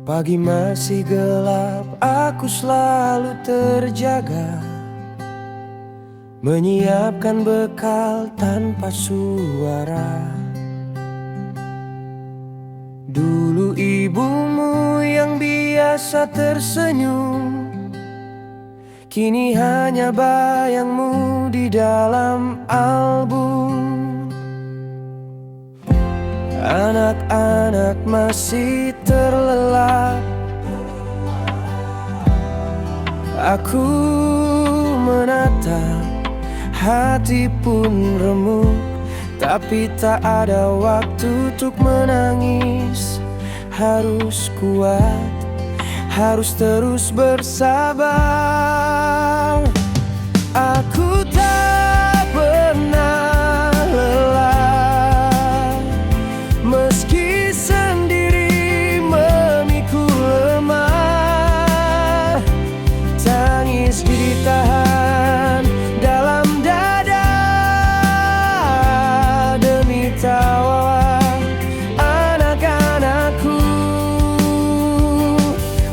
Pagi masih gelap, aku selalu terjaga, menyiapkan bekal tanpa suara. Dulu ibumu yang biasa tersenyum, kini hanya bayangmu di dalam album. Anak-anak masih terlelap, aku menatap, hati pun remuk. Tapi tak ada waktu untuk menangis. Harus kuat, harus terus bersabar. Aku tak pernah lelah, meski sendiri memikul lemah. Tangis ditahan dalam dada demi tawa anak-anakku.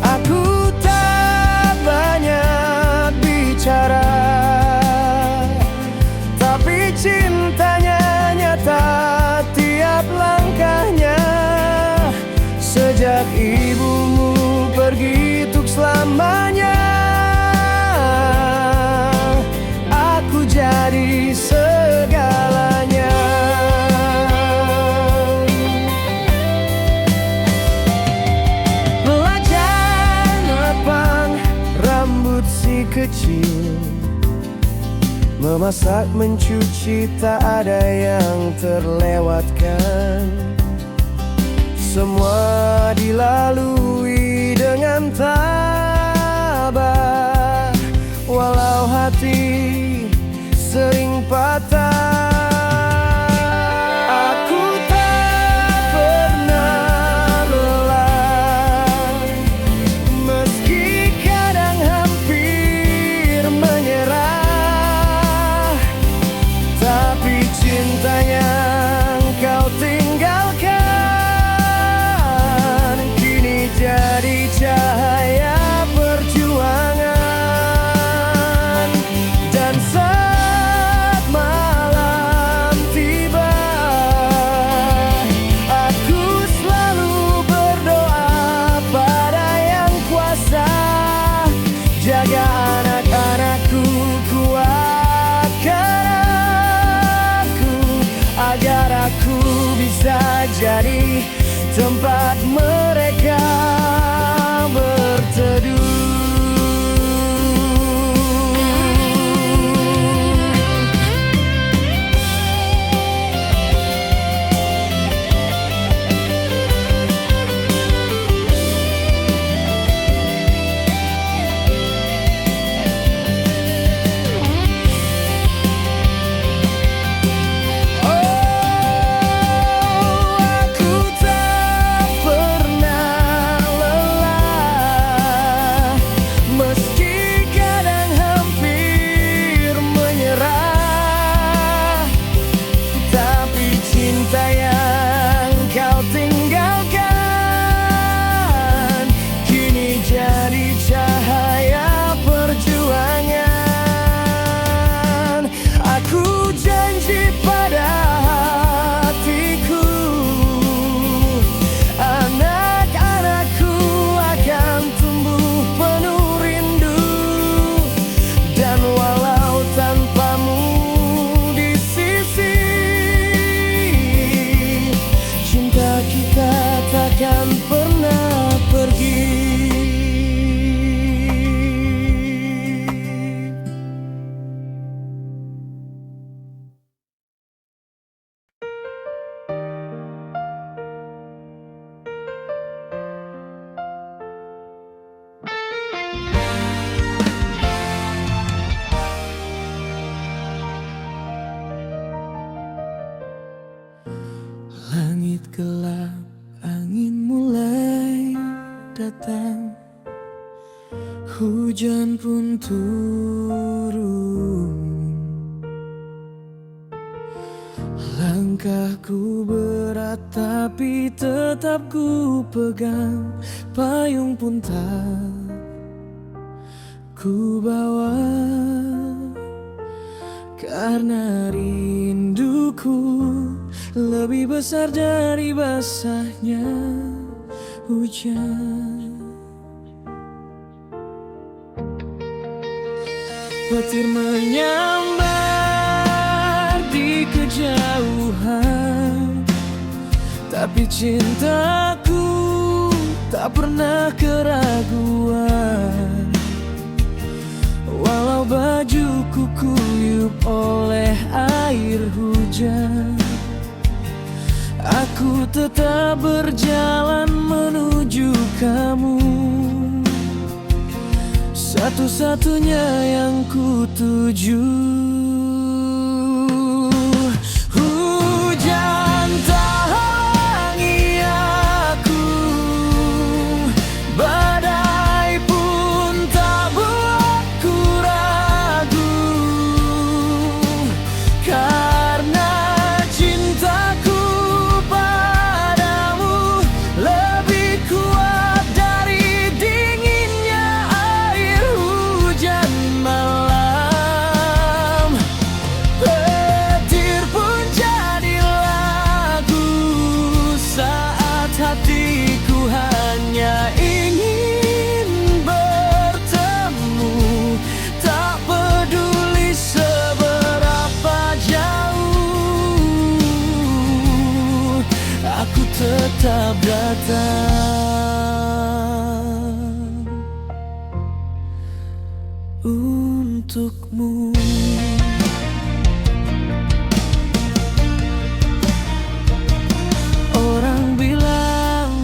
Aku tak banyak bicara, tapi cintanya nyata tiap langkahnya. Sejak ibumu pergi untuk selamanya, aku jadi segalanya. Belajar nepang rambut si kecil, memasak, mencuci, tak ada yang terlewatkan. Semua dilalui dengan tabah, walau hati sering patah. Aku tak pernah lelah, meski kadang hampir menyerah. Tapi cintanya kau tinggalkan, kini jadi cahaya perjuangan. Dan saat malam tiba, aku selalu berdoa pada Yang Kuasa. Jaga anak-anakku, kuatkan aku, agar aku bisa jadi tempat mereka berteduh. Takkan pernah pergi. Langit gelap, angin mulai datang, hujan pun turun. Langkahku berat tapi tetap ku pegang. Payung pun tak ku bawa, karena rinduku lebih besar dari basahnya hujan. Petir menyambar di kejauhan, tapi cintaku tak pernah keraguan. Walau bajuku kuyup oleh air hujan, aku tetap berjalan menuju kamu, satu-satunya yang ku tuju. Hujan tak halangi aku, badai pun tak buatku ragu, karena cintaku padamu lebih kuat dari dinginnya air hujan malam. Petir pun jadi lagu saat hatiku hanya ingin bertemu. Tak peduli seberapa jauh, aku tetap datang untukmu. Orang bilang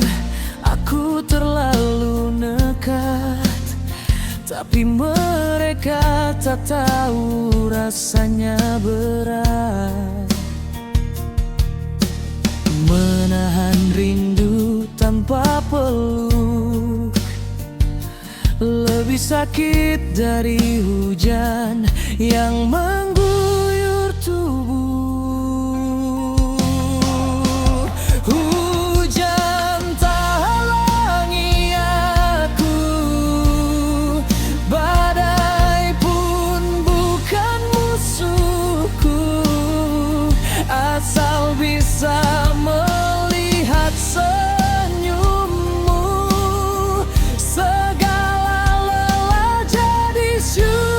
aku terlalu nekat, tapi mereka tak tahu rasanya berat. Menahan rindu tanpa peluk lebih sakit dari hujan yang mengguyur tubuh. Hujan tak halangi aku, badai pun bukan musuhku, asal bisa melihat senyummu. Segala lelah jadi syukurku.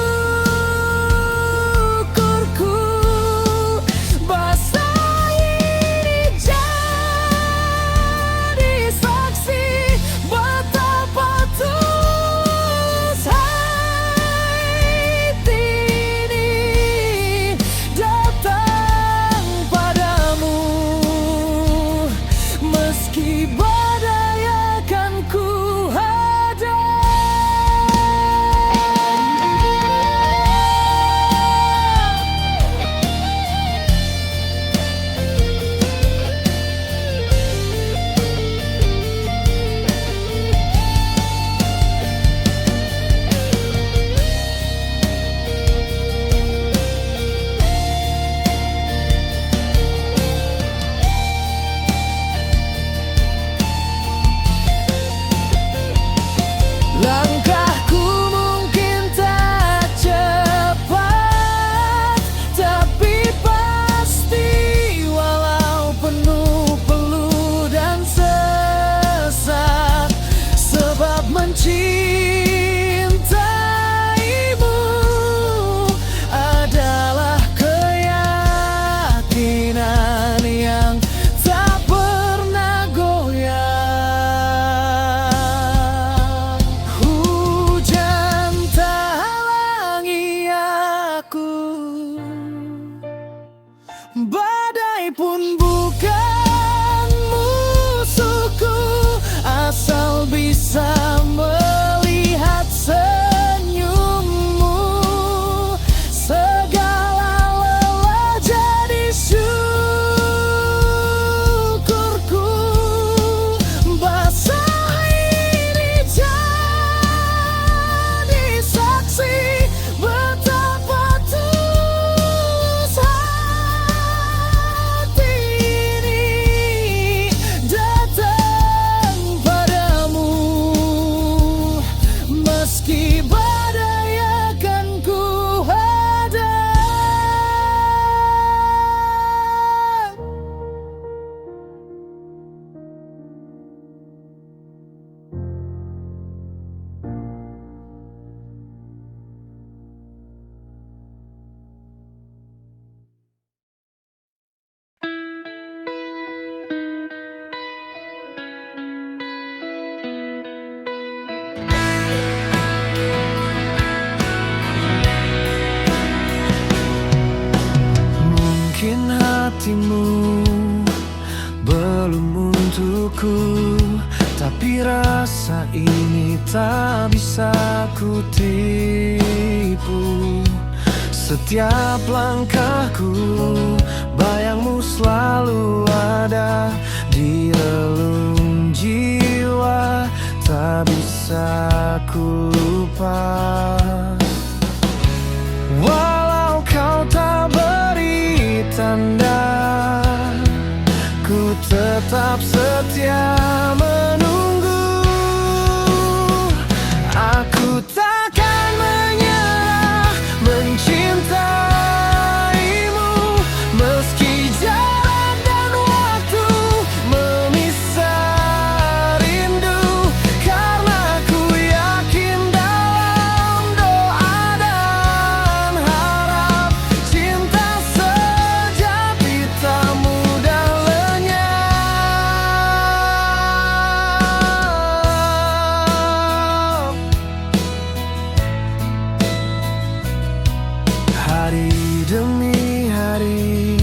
meski badai akan ku hadap. Mungkin hatimu belum untukku, tapi rasa ini tak bisa ku tipu. Setiap langkahku, bayangmu selalu ada di relung jiwa, tak bisa ku lupa. Walau kau tak beri tanda, ku tetap setia menunggu. Aku takkan menyerah mencintaimu, meski jarak dan waktu memisah rindu. Karena ku yakin dalam doa dan harap, cinta sejati tak mudah lenyap. Hari demi hari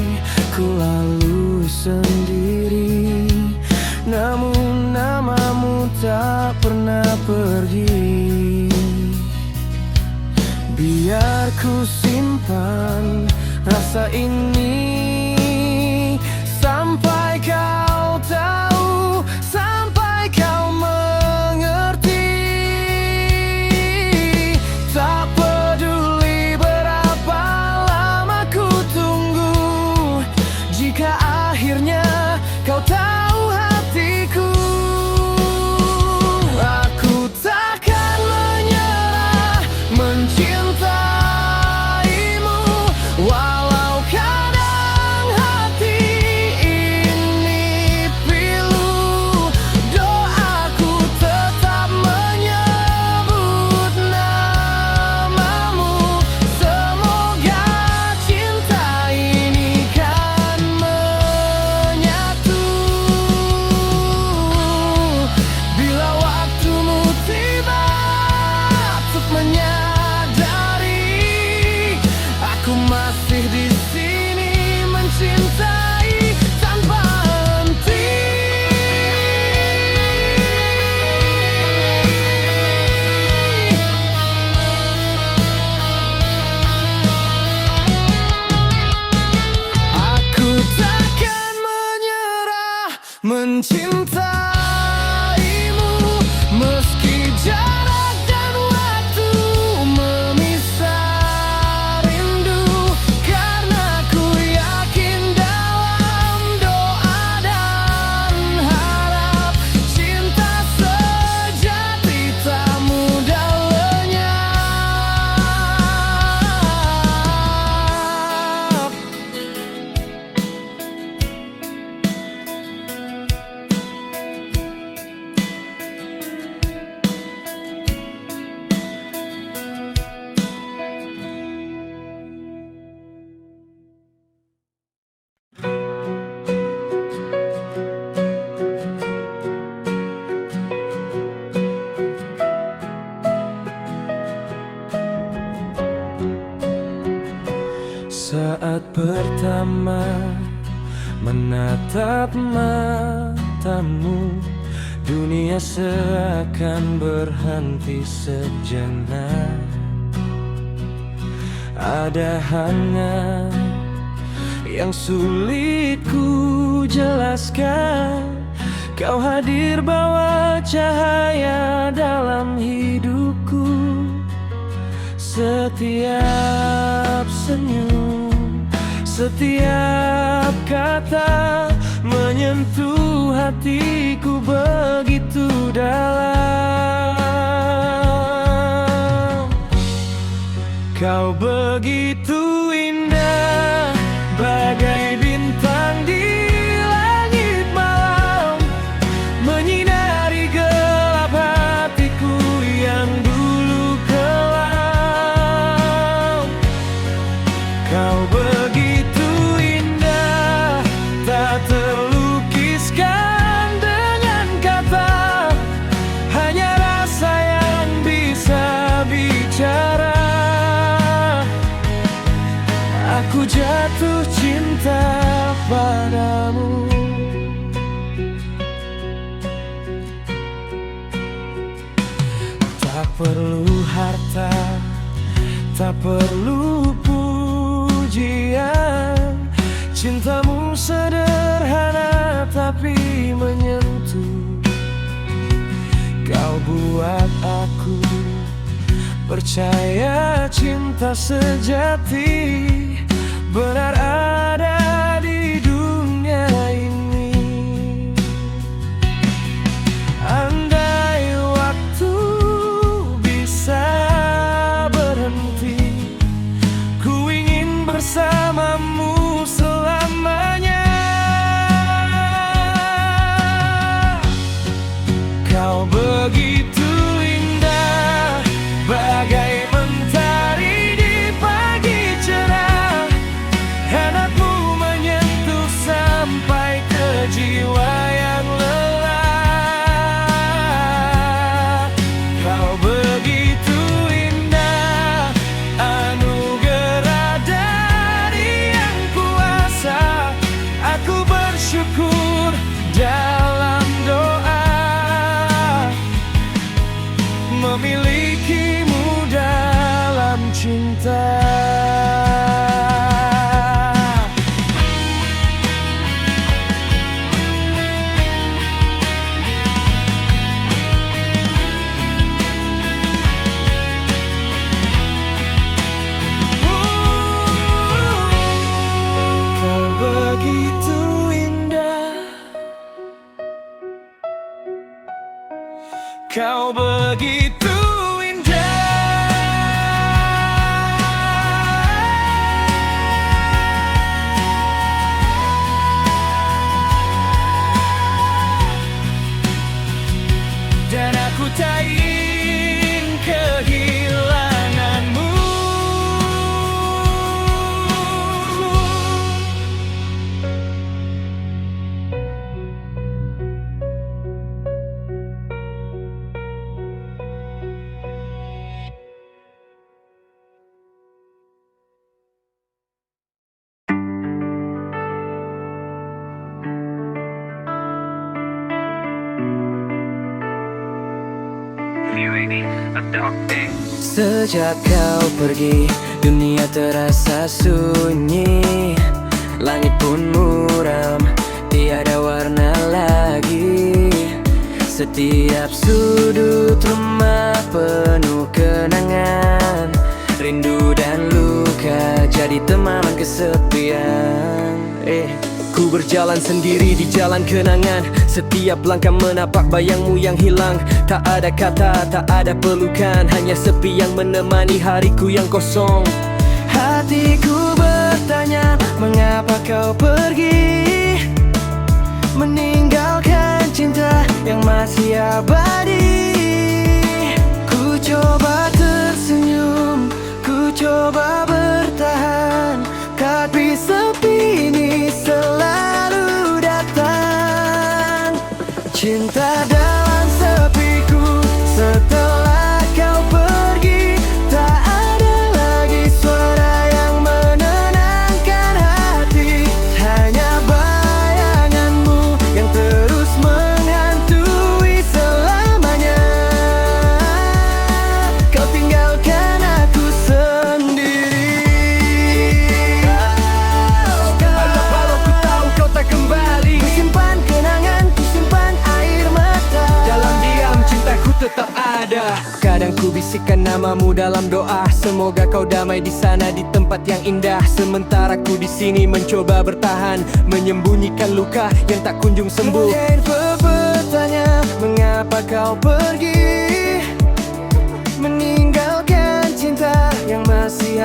ku lalui sendiri, namun namamu tak pernah pergi. Biar ku simpan rasa ini sampai kau tahu, sampai kau mengerti. Tak peduli berapa lama ku tunggu, jika akhirnya kau tahu hatiku. Aku takkan menyerah mencintaimu, walau kadang hati ini pilu. Doaku tetap menyebut namamu, semoga cinta ini kan menyatu. Bila waktumu tiba untuk menyadari, aku masih di sini mencintai tanpa henti. Aku takkan menyerah mencintaimu, meski jarak dan waktu memisah rindu. Karena ku yakin dalam doa dan harap, cinta sejati tak mudah lenyap. Saat pertama menatap matamu, dunia seakan berhenti sejenak. Ada hangat yang sulit ku jelaskan. Kau hadir bawa cahaya dalam hidupku. Setiap senyum, setiap kata menyentuh hatiku begitu dalam. Kau begitu indah, bagai bintang di langit malam, menyinari gelap hatiku yang dulu kelam. Kau begitu indah, tak terlukiskan dengan kata, hanya rasa yang bisa bicara. Aku jatuh cinta padamu. Tak perlu harta, tak perlu pujian, cintamu sederhana tapi menyentuh. Kau buat aku percaya cinta sejati benar ada di dunia ini. Andai waktu bisa berhenti, ku ingin bersamamu selamanya. Kau begitu indah, bagai mentari di pagi cerah, hangatmu menyentuh sampai ke jiwa yang lelah. Kau begitu indah, anugerah dari Yang Kuasa. Aku bersyukur dalam doa memilikimu dalam cinta. Kau begitu indah, kau begitu dan aku tak ingin kehilanganmu. Sejak kau pergi, dunia terasa sunyi. Langit pun muram, tiada warna lagi. Setiap sudut rumah penuh kenangan, rindu dan luka jadi temaman kesepian. Ku berjalan sendiri di jalan kenangan, setiap langkah menapak bayangmu yang hilang. Tak ada kata, tak ada pelukan, hanya sepi yang menemani hariku yang kosong. Hatiku bertanya, mengapa kau pergi, meninggalkan cinta yang masih abadi. Ku coba tersenyum, ku coba bertahan, tapi sepi ini selalu datang. Cinta dalam sepiku, setelah kau pergi, tak ada lagi suara yang menenangkan hati. Hanya bayanganmu yang terus menghantui selamanya. Kau tinggalkan aku sendiri. Walau ku tahu kau tak kembali, ku simpan kenangan, ku simpan air mata. Dalam diam cintaku tetap ada. Kadang ku bisikkan namamu dalam doa, semoga kau damai di sana di tempat yang indah. Sementara ku di sini mencoba bertahan, menyembunyikan luka yang tak kunjung sembuh. Mungkin bertanya, mengapa kau pergi, meninggalkan cinta yang masih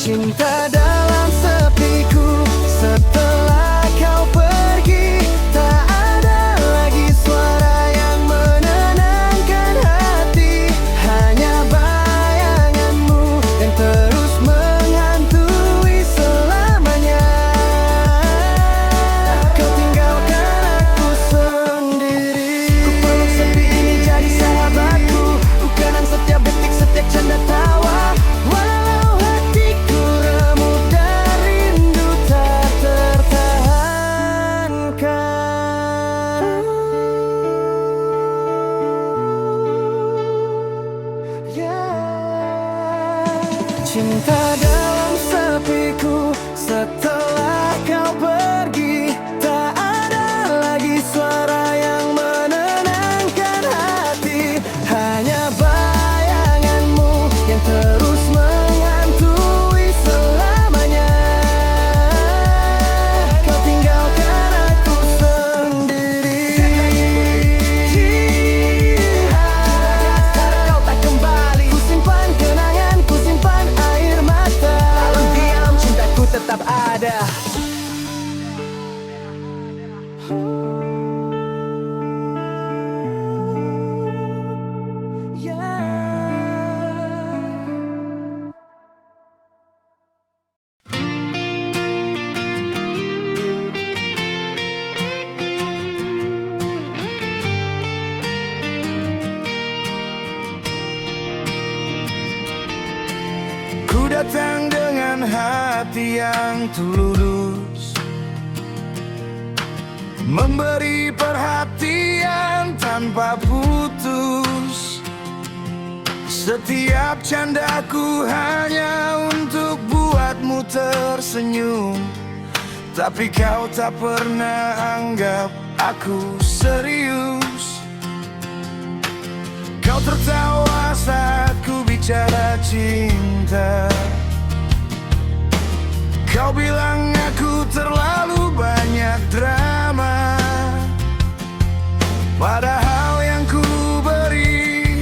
Cinta dalam sepiku, setelah kau pergi, tak ada lagi suara yang menenangkan hati. Hanya bayanganmu yang terus menghantui selamanya. Kau tinggalkan aku sendiri. Ku peluk sepi ini jadi sahabatku, ku kenang setiap detik, setiap canda tawa. Walau hatiku remuk dan rindu tak tertahankan. Cinta dalam sepiku, setelah kau pergi, tak ada lagi suara yang menenangkan hati. Hanya bayanganmu yang terus menghantui selamanya. Kau tinggalkan aku sendiri. Sekarang kau tak kembali, ku simpan kenangan, ku simpan air mata. Lalu diam, cintaku tetap ada. Ku datang dengan hati yang tulus, memberi perhatian tanpa putus. Setiap candaku hanya untuk buatmu tersenyum, tapi kau tak pernah anggap aku serius. Kau tertawa saat ku bicara cinta. Kau bilang aku terlalu banyak drama, padahal yang ku beri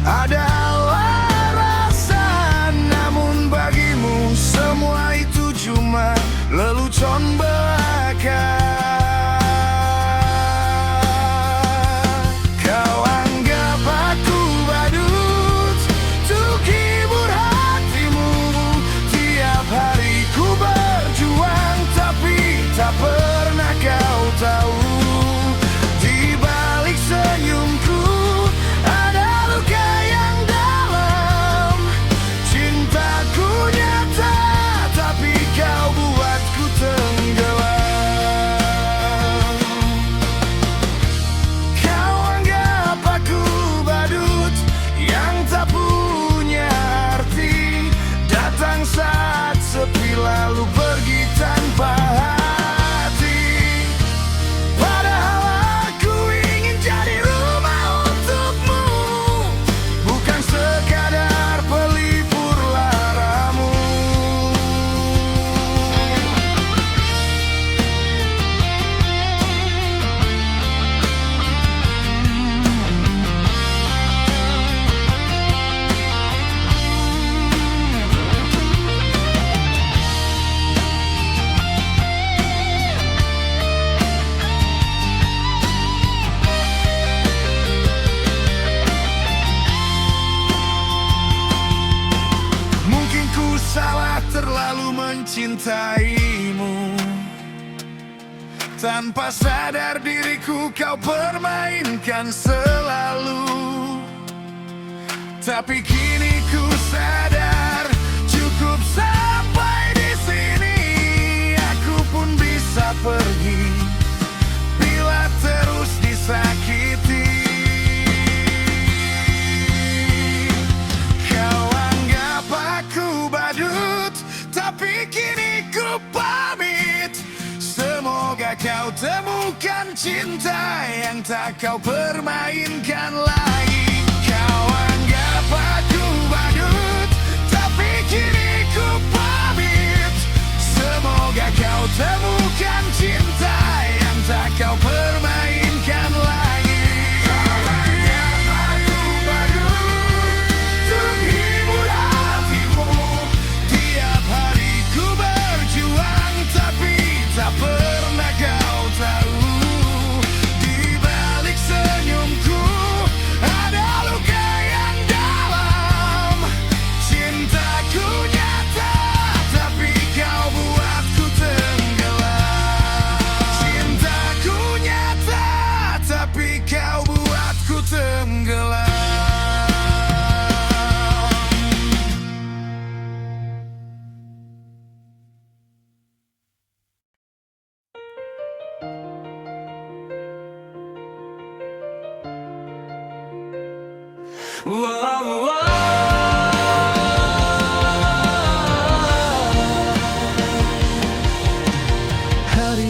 adalah rasa. Namun bagimu semua itu cuma lelucon belaka. Kau anggap aku badut untuk hibur hatimu. Tiap hari ku berjuang, tapi tak pernah kau tahu, di balik senyumku ada luka yang dalam. Cintaku nyata, tapi kau buatku tenggelam. Kau anggap aku badut yang tak punya arti, datang saat sepi lalu pergi tanpa hati. Padahal aku ingin jadi rumah untukmu, bukan sekadar pelipur laramu. Mungkin ku salah terlalu mencintaimu, tanpa sadar diriku kau permainkan selalu. Tapi kini ku sadar, cukup sampai di sini. Aku pun bisa pergi bila terus disakiti. Kau anggap aku badut, tapi kini ku pamit. Semoga kau temukan cinta yang tak kau permainkan lagi. Kau anggap aku badut, tapi kini ku pamit. Semoga kau temukan cinta yang tak kau permainkan lagi. Kau anggap aku badut untuk hibur hatimu. Tiap hari Hari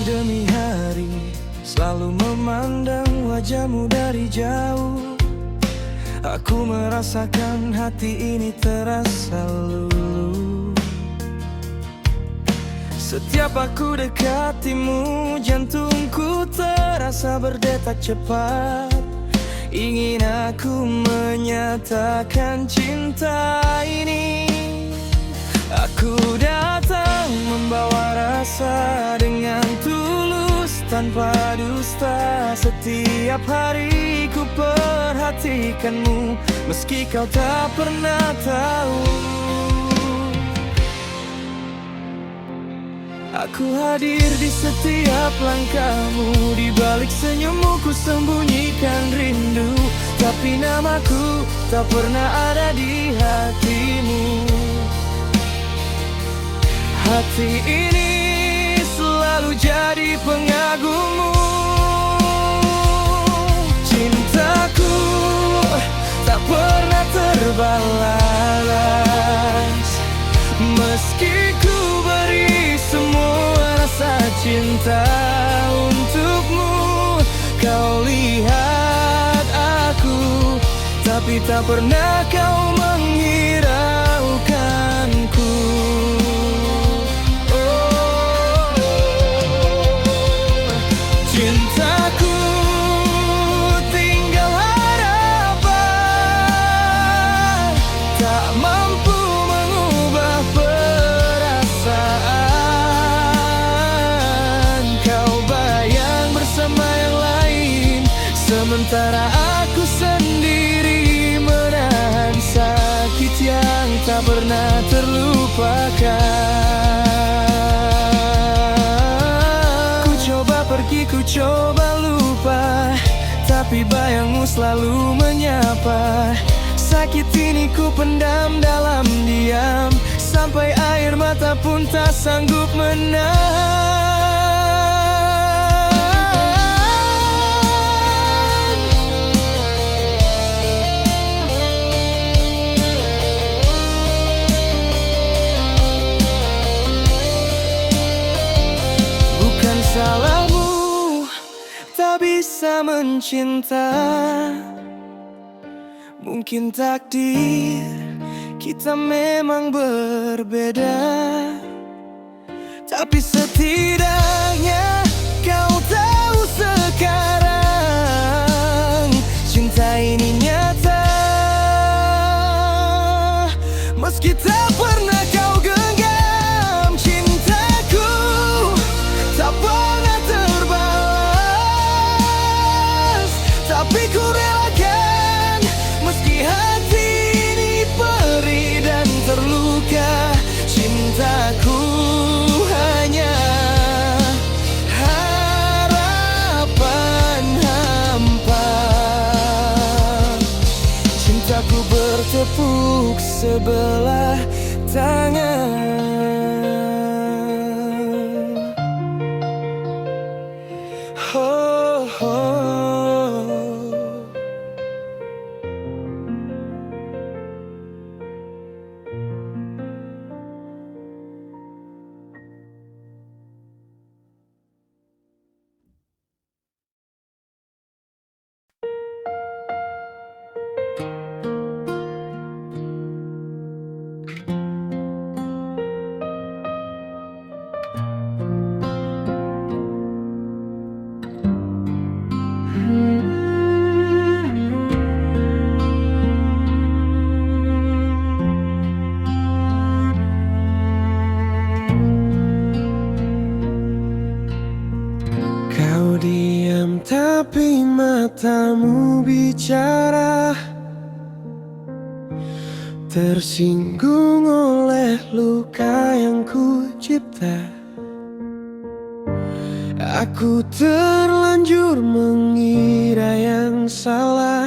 demi hari selalu memandang wajahmu dari jauh. Aku merasakan hati ini terasa luluh. Setiap aku dekatimu, jantungku terasa berdetak cepat. Ingin aku menyatakan cinta ini. Aku datang membawa rasa dengan tulus tanpa dusta. Setiap hari ku perhatikanmu, meski kau tak pernah tahu. Aku hadir di setiap langkahmu, di balik senyummu ku sembunyikan rindu. Tapi namaku tak pernah ada di hatimu. Hati ini selalu jadi pengagummu. Cintaku tak pernah terbalas, meski ku beri semua rasa cinta untukmu. Kau lihat aku, tapi tak pernah kau menghiraukanku. Cintaku tinggal harapan, tak mampu mengubah perasaan. Kau bayang bersama yang lain, sementara aku sendiri menahan sakit yang tak pernah terlupakan. Ku coba lupa, tapi bayangmu selalu menyapa. Sakit ini ku pendam dalam diam, sampai air mata pun tak sanggup menahan. Bukan salahmu tak bisa mencinta. Mungkin takdir kita memang berbeda, tapi setidaknya kau tahu sekarang cinta ini nyata. Meski tak pernah kau genggam, cintaku tak pernah terbalas. Tapi ku relakan, meski hati ini perih dan terluka. Cintaku hanya harapan hampa. Cintaku bertepuk sebelah tangan. Oh, oh. Diam tapi matamu bicara, tersinggung oleh luka yang ku cipta. Aku terlanjur mengira yang salah,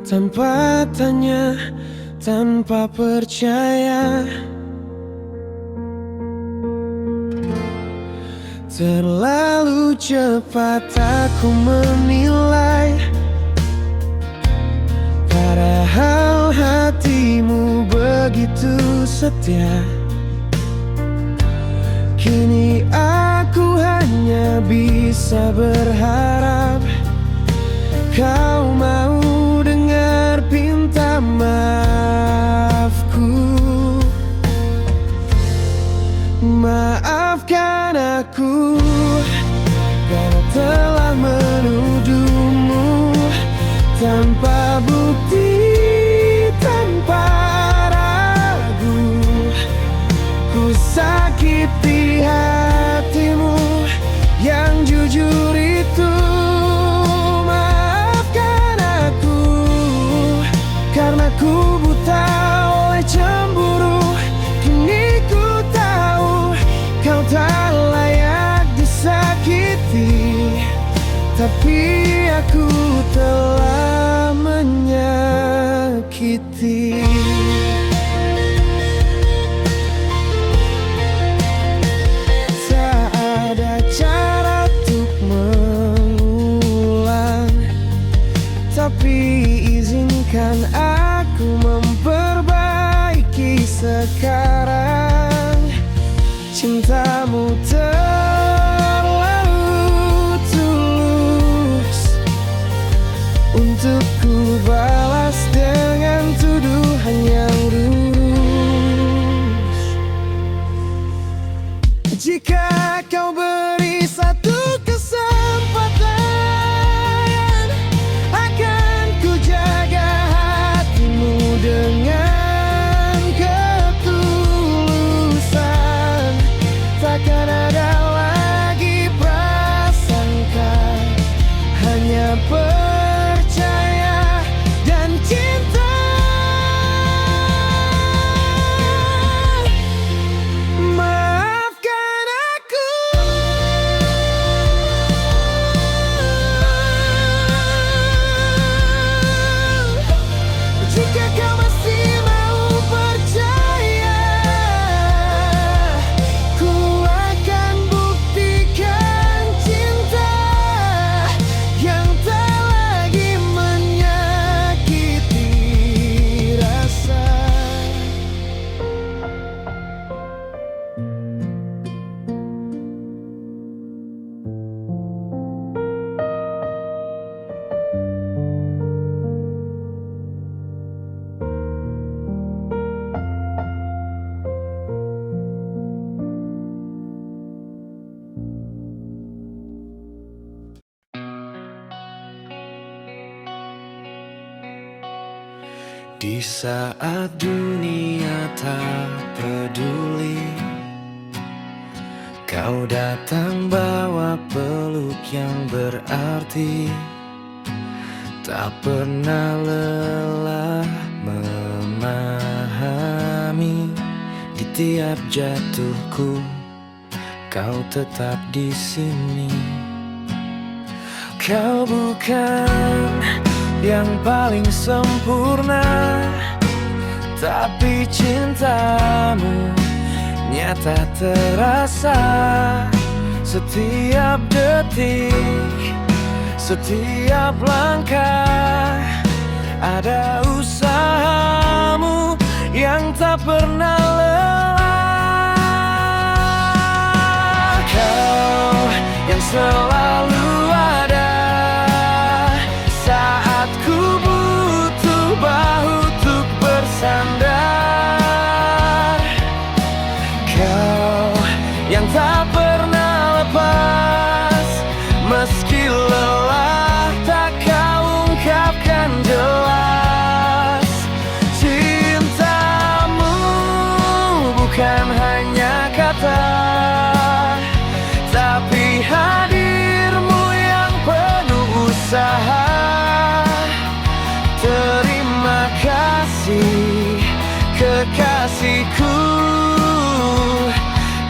tanpa tanya, tanpa percaya. Terlalu cepat aku menilai, padahal Padahal hatimu begitu setia. Kini aku hanya bisa berharap kau mau dengar pinta maafku. Maafkan aku karena telah menuduhmu tanpa bukti, tanpa ragu. Ku sakiti hatimu yang jujur itu. Maafkan aku karena ku buta oleh cemburu. Kini ku tahu kau tak layak disakiti, tapi aku telah menyakiti. Tak ada cara untuk mengulang, tapi izinkan aku memperbaiki sekarang. Cintamu terlalu tulus untuk ku balas dengan tuduhan yang lurus. Jika kau beri satu kesempatan, akan ku jaga hatimu dengan ketulusan. Takkan ada lagi prasangka, hanya percaya dan cinta. Maafkan aku jika kau masih mau percaya. Ku akan buktikan cinta yang tak lagi menyakiti rasa. Di saat dunia tak peduli, kau datang bawa peluk yang berarti. Tak pernah lelah memahami, di tiap jatuhku kau tetap di sini. Kau bukan yang paling sempurna, tapi cintamu nyata terasa. Setiap detik, setiap langkah, ada usahamu yang tak pernah lelah. Kau yang selalu ada saat ku butuh bahu untuk bersandar. Kau yang tak pernah lepas, meski lelah tak kau ungkapkan jelas. Cintamu bukan hanya kata, tapi hadirmu yang penuh usaha. Terima kasih kekasihku,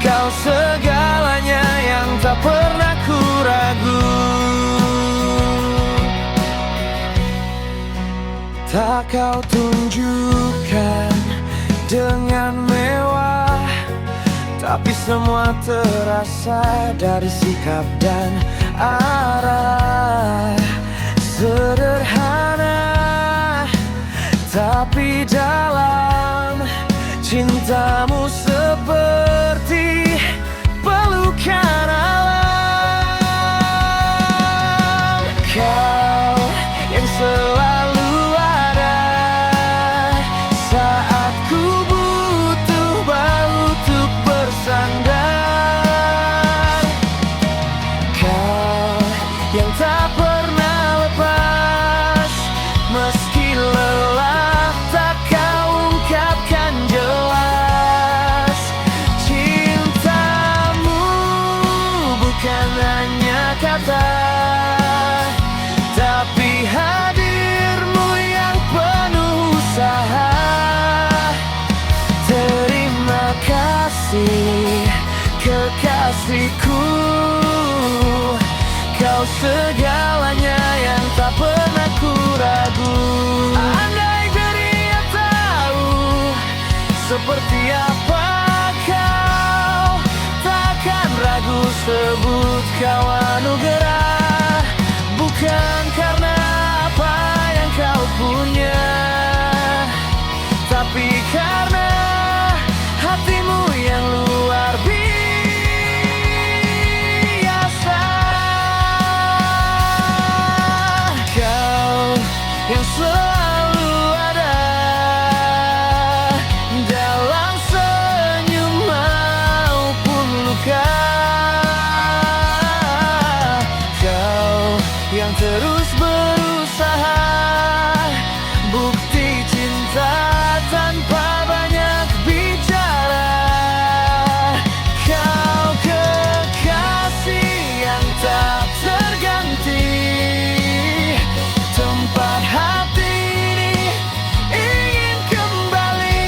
kau segalanya yang tak pernah ku ragu. Tak kau tunjukkan dengan mewah, tapi semua terasa dari sikap dan arah. Sederhana Tapi dalam cintamu seperti pelukan alam. Kau yang selalu ada saat ku butuh bahu untuk bersandar. Kau yang tak pernah lepas meski lelah, tak kau ungkapkan jelas. Cintamu bukan hanya kata, tapi hadirmu yang penuh usaha. Terima kasih kekasihku, kau segalanya yang tak pernah ku ragu. Andai dunia tahu seperti apa kau, takkan ragu sebut kau anugerah. Bukan karena apa yang kau punya, tapi karena hatimu yang luar biasa. Kau yang selalu ada dalam senyum maupun luka. Kau yang terus berusaha, bukti cinta tanpa banyak bicara. Kau kekasih yang tak terganti, tempat hati ini ingin kembali.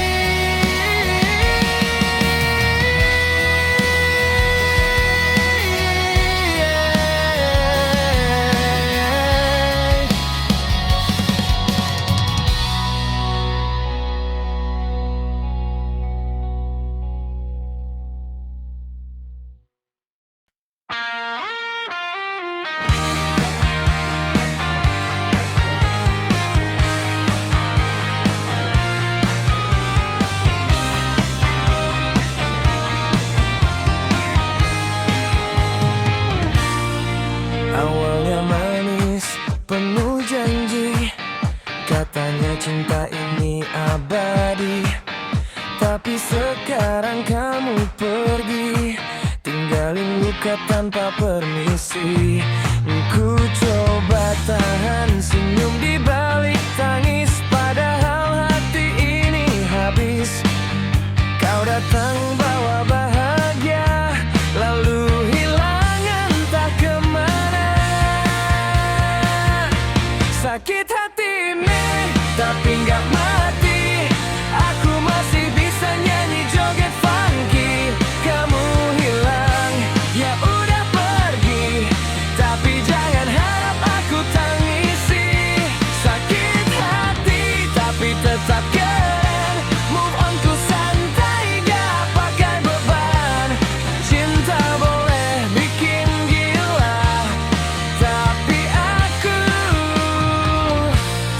Awalnya manis, penuh janji, katanya cinta ini abadi. Tapi sekarang kamu pergi, tinggalin luka tanpa permisi. Ku coba tahan senyum di balik tangis, padahal hati ini habis. Kau datang bawa bahagia, lalu hilang entah kemana. Sakit hati ini, tapi nggak mati. Aku masih bisa nyanyi joget funky. Kamu hilang, ya udah pergi, tapi jangan harap aku tangisi. Sakit hati, tapi tetap keren. Move on ku santai, gak pakai beban. Cinta boleh bikin gila, tapi aku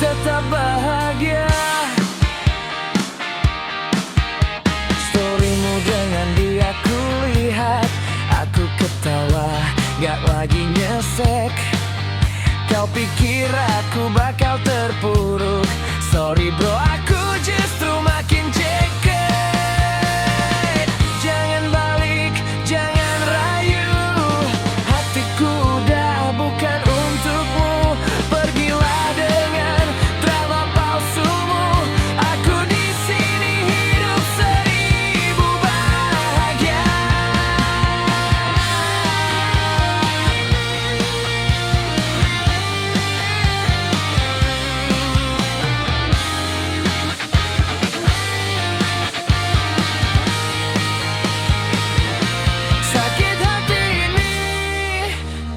tetap bahagia. Storymu dengan dia ku lihat, aku ketawa, gak lagi nyesek. Kau pikir aku bakal terpuruk, sorry bro, aku justru makin ceket. Jangan balik, jangan rayu, hatiku udah bukan untukmu. Pergilah dengan drama palsumu, aku di sini hidup seribu bahagia. Sakit hati ini,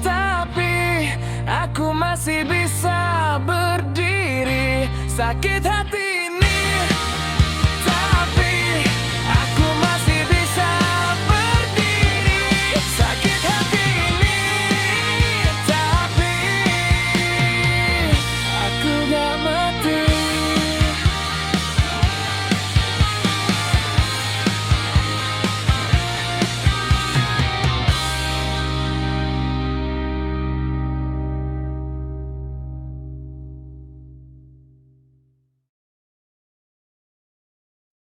tapi aku masih bisa berdiri. Sakit hati